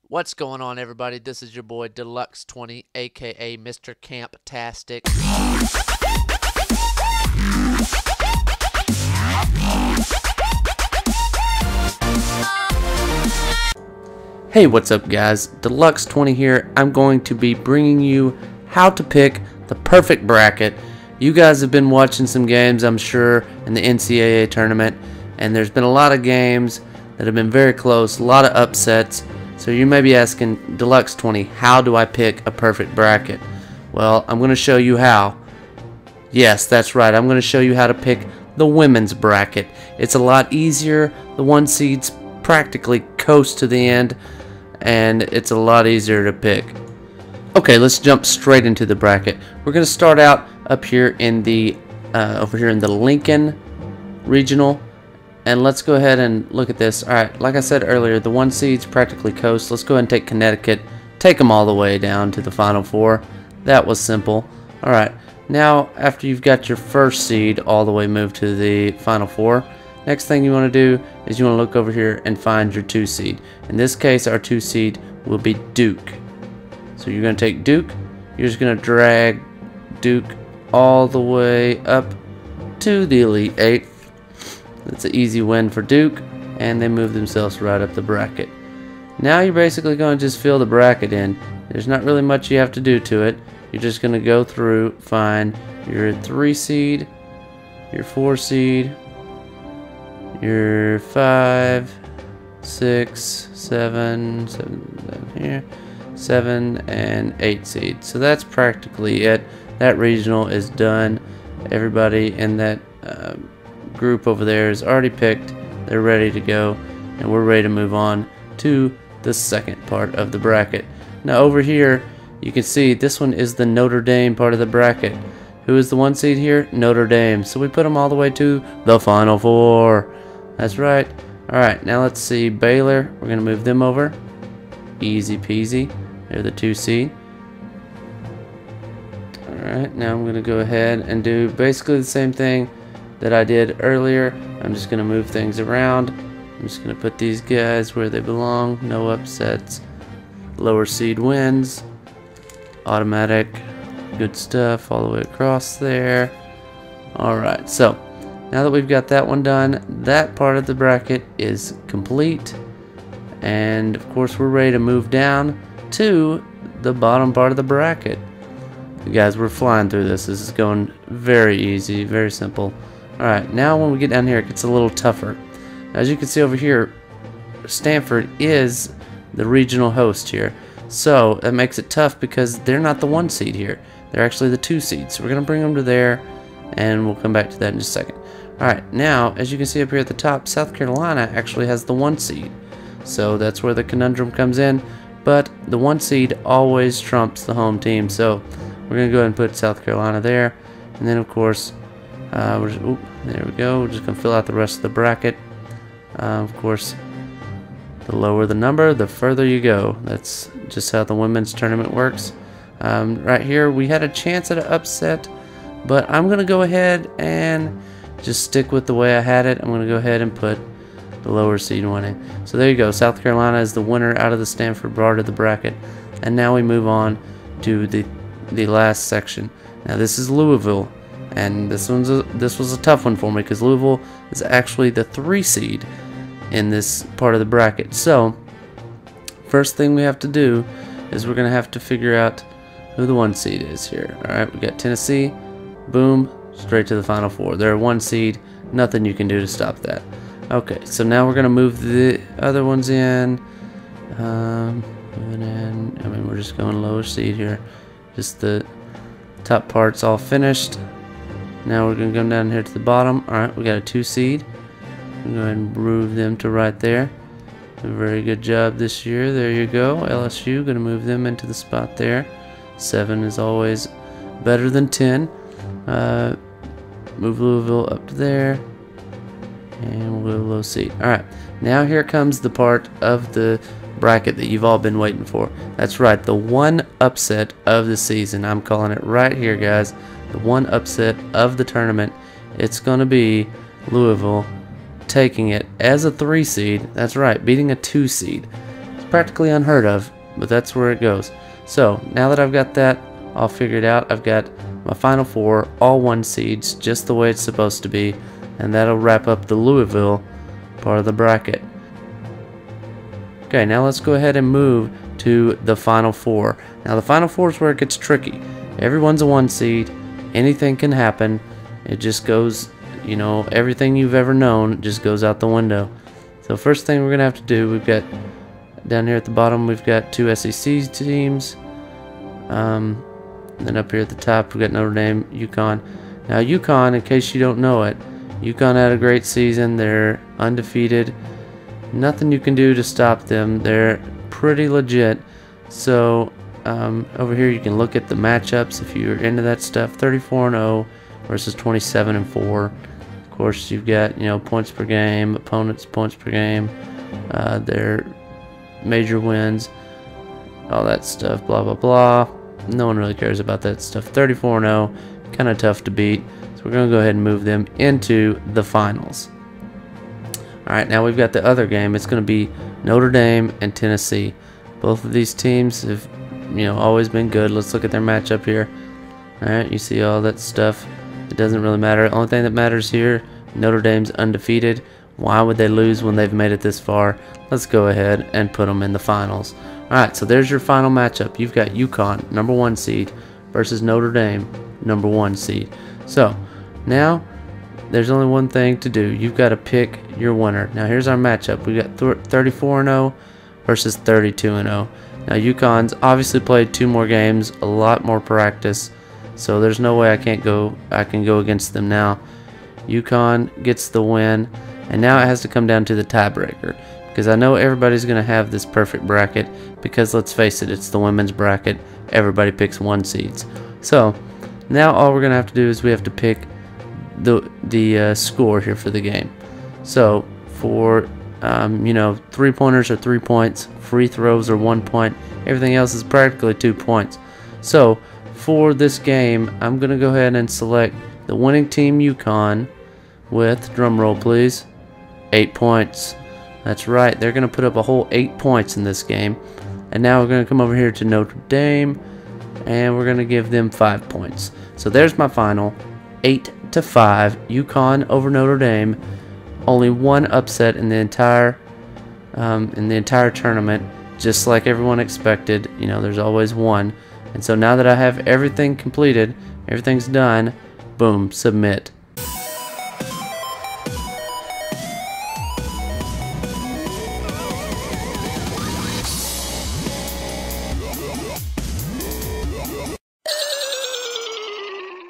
What's going on, everybody? This is your boy Deluxe 20, aka Mr. Camp-tastic. Hey, what's up, guys? Deluxe 20 here. I'm going to be bringing you how to pick the perfect bracket. You guys have been watching some games, I'm sure, in the NCAA tournament, and there's been a lot of games that have been very close, a lot of upsets. So you may be asking, Deluxe 20, how do I pick a perfect bracket? Well, I'm going to show you how. Yes, that's right. I'm going to show you how to pick the women's bracket. It's a lot easier. The one seeds practically coast to the end, and it's a lot easier to pick. Okay, let's jump straight into the bracket. We're going to start out up here in the over here in the Lincoln regional. And let's go ahead and look at this. Alright, like I said earlier, the one seeds practically coast. Let's go ahead and take Connecticut. Take them all the way down to the Final Four. That was simple. Alright, now after you've got your first seed all the way moved to the Final Four, next thing you want to do is you want to look over here and find your 2 seed. In this case, our 2 seed will be Duke. So you're going to take Duke. You're just going to drag Duke all the way up to the Elite 8. It's an easy win for Duke, and they move themselves right up the bracket. Now you're basically going to just fill the bracket in. There's not really much you have to do to it. You're just going to go through, find your 3 seed, your 4 seed, your 5, 6, 7 down here, 7, and 8 seed. So that's practically it. That regional is done. Everybody in that group over there is already picked. They're ready to go, and we're ready to move on to the second part of the bracket. Now over here you can see this one is the Notre Dame part of the bracket. Who is the 1 seed here? Notre Dame. So we put them all the way to the Final Four. That's right. Alright, now let's see Baylor. We're going to move them over. Easy peasy. They're the 2 seed. Alright, now I'm going to go ahead and do basically the same thing that I did earlier. I'm just going to move things around. I'm just going to put these guys where they belong. No upsets. Lower seed wins. Automatic. Good stuff all the way across there. Alright, so now that we've got that one done, that part of the bracket is complete. And of course we're ready to move down to the bottom part of the bracket. Guys, we're flying through this. This is going very easy, very simple. Alright, now when we get down here, it gets a little tougher. As you can see over here, Stanford is the regional host here. So, that makes it tough because they're not the 1 seed here. They're actually the 2 seed. So, we're going to bring them to there, and we'll come back to that in just a second. Alright, now, as you can see up here at the top, South Carolina actually has the 1 seed. So, that's where the conundrum comes in. But the 1 seed always trumps the home team. So, we're going to go ahead and put South Carolina there. And then, of course, there we go. We're just going to fill out the rest of the bracket. Of course, the lower the number, the further you go. That's just how the women's tournament works. Right here, we had a chance at an upset, but I'm going to go ahead and just stick with the way I had it. I'm going to go ahead and put the lower seed winning. So there you go. South Carolina is the winner out of the Stanford part of the bracket. And now we move on to the last section. Now this is Louisville. And this was a tough one for me because Louisville is actually the 3 seed in this part of the bracket. So, first thing we have to do is we're going to have to figure out who the 1 seed is here. Alright, we got Tennessee. Boom. Straight to the Final Four. They're a 1 seed. Nothing you can do to stop that. Okay, so now we're going to move the other ones in. Moving in. I mean, we're just going lower seed here. Just the top part's all finished. Now we're going to come down here to the bottom. Alright, we got a 2 seed. I'm going to go ahead and move them to right there. A very good job this year. There you go. LSU, going to move them into the spot there. 7 is always better than 10. Move Louisville up to there. And we'll go low seed. Alright, now here comes the part of the bracket that you've all been waiting for. That's right, the one upset of the season. I'm calling it right here, guys. The one upset of the tournament. It's going to be Louisville taking it as a 3 seed. That's right, beating a 2 seed. It's practically unheard of, but that's where it goes. So now that I've got that all figured out, I've got my final four, all 1 seeds, just the way it's supposed to be, and that'll wrap up the Louisville part of the bracket. Okay, now let's go ahead and move to the final four. Now the final four is where it gets tricky. Everyone's a 1 seed, anything can happen. It just goes, you know, everything you've ever known just goes out the window. So first thing we're gonna have to do, we've got down here at the bottom, we've got 2 SEC teams. Then up here at the top, we've got Notre Dame, UConn. Now UConn, in case you don't know it, UConn had a great season. They're undefeated. Nothing you can do to stop them. They're pretty legit. So over here you can look at the matchups if you're into that stuff. 34-0 versus 27-4. Of course, you've got, you know, points per game, opponents' points per game, their major wins, all that stuff, blah blah blah. No one really cares about that stuff. 34-0, kind of tough to beat. So we're going to go ahead and move them into the finals. Alright, now we've got the other game. It's going to be Notre Dame and Tennessee. Both of these teams have, you know, always been good. Let's look at their matchup here. Alright, you see all that stuff. It doesn't really matter. The only thing that matters here, Notre Dame's undefeated. Why would they lose when they've made it this far? Let's go ahead and put them in the finals. Alright, so there's your final matchup. You've got UConn, #1 seed, versus Notre Dame, #1 seed. So, now, there's only one thing to do. You've got to pick your winner. Now, here's our matchup. We've got 34-0 versus 32-0. Now, UConn's obviously played 2 more games, a lot more practice, so there's no way I can go against them now. UConn gets the win, and now it has to come down to the tiebreaker. Because I know everybody's going to have this perfect bracket, because let's face it, it's the women's bracket. Everybody picks 1 seeds. So now all we're going to have to do is we have to pick the score here for the game. So for you know, 3-pointers are 3 points, free throws are 1 point, everything else is practically 2 points. So for this game, I'm going to go ahead and select the winning team, UConn, with, drum roll please, 8 points. That's right, they're going to put up a whole 8 points in this game. And now we're going to come over here to Notre Dame, and we're going to give them 5 points. So there's my final, 8-5, UConn over Notre Dame. Only 1 upset in the entire tournament, just like everyone expected. You know, there's always one. And so now that I have everything completed, everything's done, boom, submit.